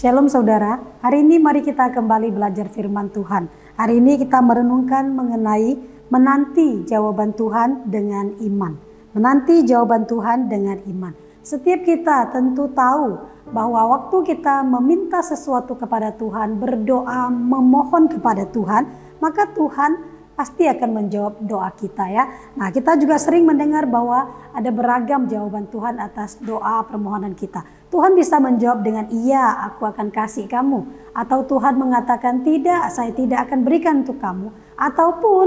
Shalom saudara, hari ini mari kita kembali belajar firman Tuhan. Hari ini kita merenungkan mengenai menanti jawaban Tuhan dengan iman. Menanti jawaban Tuhan dengan iman. Setiap kita tentu tahu bahwa waktu kita meminta sesuatu kepada Tuhan, berdoa, memohon kepada Tuhan, maka Tuhan pasti akan menjawab doa kita ya. Nah, kita juga sering mendengar bahwa ada beragam jawaban Tuhan atas doa permohonan kita. Tuhan bisa menjawab dengan iya, aku akan kasih kamu. Atau Tuhan mengatakan tidak, saya tidak akan berikan untuk kamu. Ataupun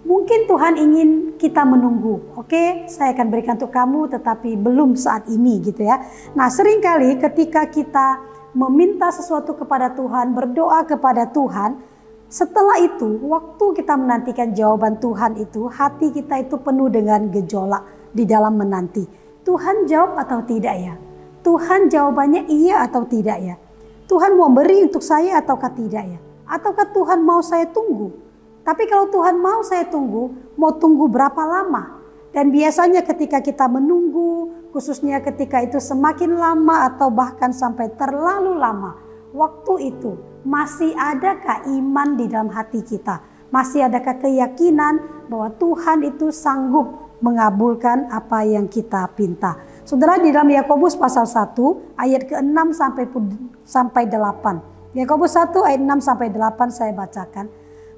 mungkin Tuhan ingin kita menunggu. Oke, saya akan berikan untuk kamu tetapi belum saat ini gitu ya. Nah, seringkali ketika kita meminta sesuatu kepada Tuhan, berdoa kepada Tuhan, setelah itu, waktu kita menantikan jawaban Tuhan itu, hati kita itu penuh dengan gejolak di dalam menanti. Tuhan jawab atau tidak ya? Tuhan jawabannya iya atau tidak ya? Tuhan mau beri untuk saya ataukah tidak ya? Ataukah Tuhan mau saya tunggu? Tapi kalau Tuhan mau saya tunggu, mau tunggu berapa lama? Dan biasanya ketika kita menunggu, khususnya ketika itu semakin lama atau bahkan sampai terlalu lama, waktu itu masih adakah iman di dalam hati kita? Masih adakah keyakinan bahwa Tuhan itu sanggup mengabulkan apa yang kita pinta? Saudara, di dalam Yakobus pasal 1 ayat ke-6 sampai 8. Yakobus 1 ayat 6 sampai 8 saya bacakan.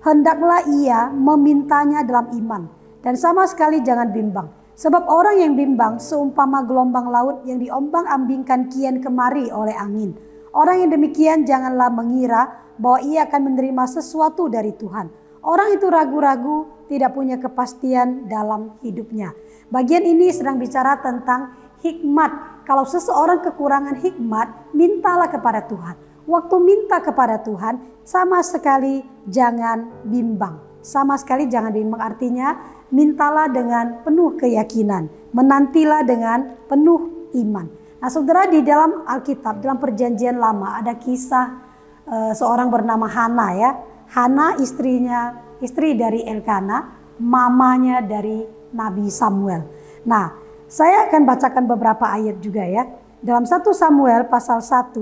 Hendaklah ia memintanya dalam iman dan sama sekali jangan bimbang. Sebab orang yang bimbang seumpama gelombang laut yang diombang-ambingkan kian kemari oleh angin. Orang yang demikian janganlah mengira bahwa ia akan menerima sesuatu dari Tuhan. Orang itu ragu-ragu, tidak punya kepastian dalam hidupnya. Bagian ini sedang bicara tentang hikmat. Kalau seseorang kekurangan hikmat, mintalah kepada Tuhan. Waktu minta kepada Tuhan, sama sekali jangan bimbang. Sama sekali jangan bimbang, artinya mintalah dengan penuh keyakinan. Menantilah dengan penuh iman. Nah saudara, di dalam Alkitab, dalam perjanjian lama ada kisah seorang bernama Hana ya. Hana istri dari Elkana, mamanya dari Nabi Samuel. Nah, saya akan bacakan beberapa ayat juga ya. Dalam 1 Samuel pasal 1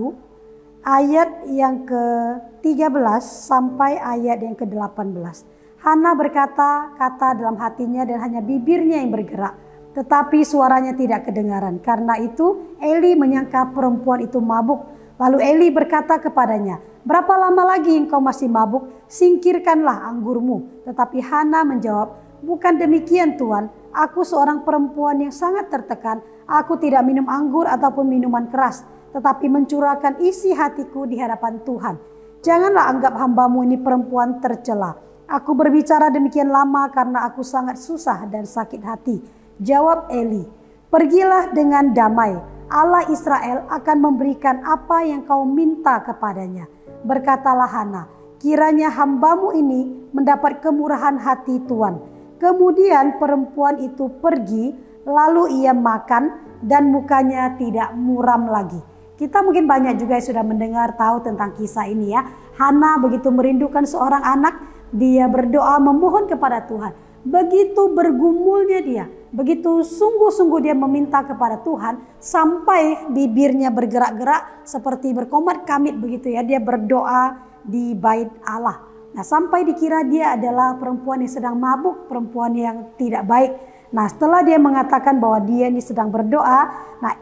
ayat yang ke-13 sampai ayat yang ke-18. Hana berkata-kata dalam hatinya dan hanya bibirnya yang bergerak, tetapi suaranya tidak kedengaran. Karena itu Eli menyangka perempuan itu mabuk. Lalu Eli berkata kepadanya, berapa lama lagi engkau masih mabuk? Singkirkanlah anggurmu. Tetapi Hana menjawab, bukan demikian Tuhan. Aku seorang perempuan yang sangat tertekan. Aku tidak minum anggur ataupun minuman keras, tetapi mencurahkan isi hatiku di hadapan Tuhan. Janganlah anggap hambamu ini perempuan tercela. Aku berbicara demikian lama karena aku sangat susah dan sakit hati. Jawab Eli, pergilah dengan damai. Allah Israel akan memberikan apa yang kau minta kepadanya. Berkatalah Hana, kiranya hambamu ini mendapat kemurahan hati Tuhan. Kemudian perempuan itu pergi, lalu ia makan dan mukanya tidak muram lagi. Kita mungkin banyak juga yang sudah mendengar tahu tentang kisah ini ya. Hana begitu merindukan seorang anak, dia berdoa memohon kepada Tuhan. Begitu bergumulnya dia, begitu sungguh-sungguh dia meminta kepada Tuhan, sampai bibirnya bergerak-gerak seperti berkomat-kamit begitu ya. Dia berdoa di bait Allah. Nah, sampai dikira dia adalah perempuan yang sedang mabuk, perempuan yang tidak baik. Nah, setelah dia mengatakan bahwa dia ini sedang berdoa, nah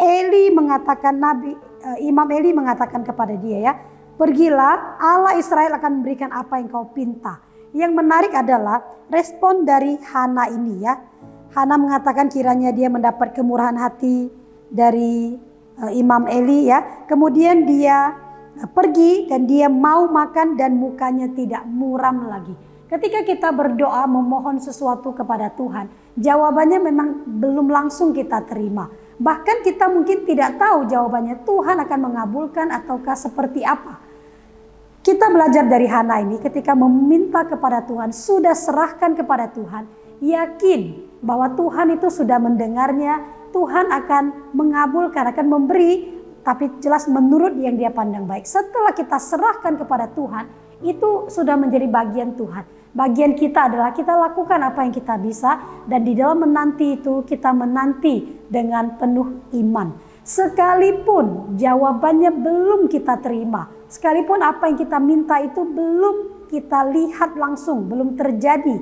Imam Eli mengatakan kepada dia ya, pergilah, Allah Israel akan memberikan apa yang kau pinta. Yang menarik adalah respon dari Hana ini ya. Hana mengatakan kiranya dia mendapat kemurahan hati dari Imam Eli ya. Kemudian dia pergi dan dia mau makan dan mukanya tidak muram lagi. Ketika kita berdoa memohon sesuatu kepada Tuhan, jawabannya memang belum langsung kita terima. Bahkan kita mungkin tidak tahu jawabannya Tuhan akan mengabulkan ataukah seperti apa. Kita belajar dari Hana ini ketika meminta kepada Tuhan, sudah serahkan kepada Tuhan, yakin bahwa Tuhan itu sudah mendengarnya, Tuhan akan mengabulkan, akan memberi, tapi jelas menurut yang dia pandang baik. Setelah kita serahkan kepada Tuhan, itu sudah menjadi bagian Tuhan. Bagian kita adalah kita lakukan apa yang kita bisa, dan di dalam menanti itu kita menanti dengan penuh iman. Sekalipun jawabannya belum kita terima, sekalipun apa yang kita minta itu belum kita lihat langsung, belum terjadi.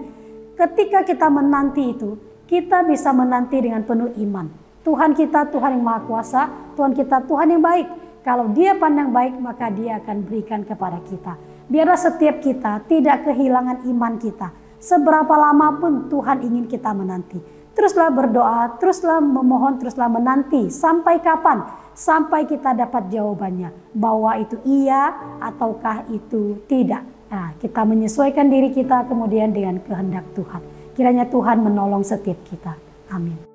Ketika kita menanti itu, kita bisa menanti dengan penuh iman. Tuhan kita Tuhan yang Maha Kuasa, Tuhan kita Tuhan yang baik. Kalau Dia pandang baik, maka Dia akan berikan kepada kita. Biarlah setiap kita tidak kehilangan iman kita. Seberapa lama pun Tuhan ingin kita menanti. Teruslah berdoa, teruslah memohon, teruslah menanti. Sampai kapan? Sampai kita dapat jawabannya. Bahwa itu iya ataukah itu tidak. Nah, kita menyesuaikan diri kita kemudian dengan kehendak Tuhan. Kiranya Tuhan menolong setiap kita. Amin.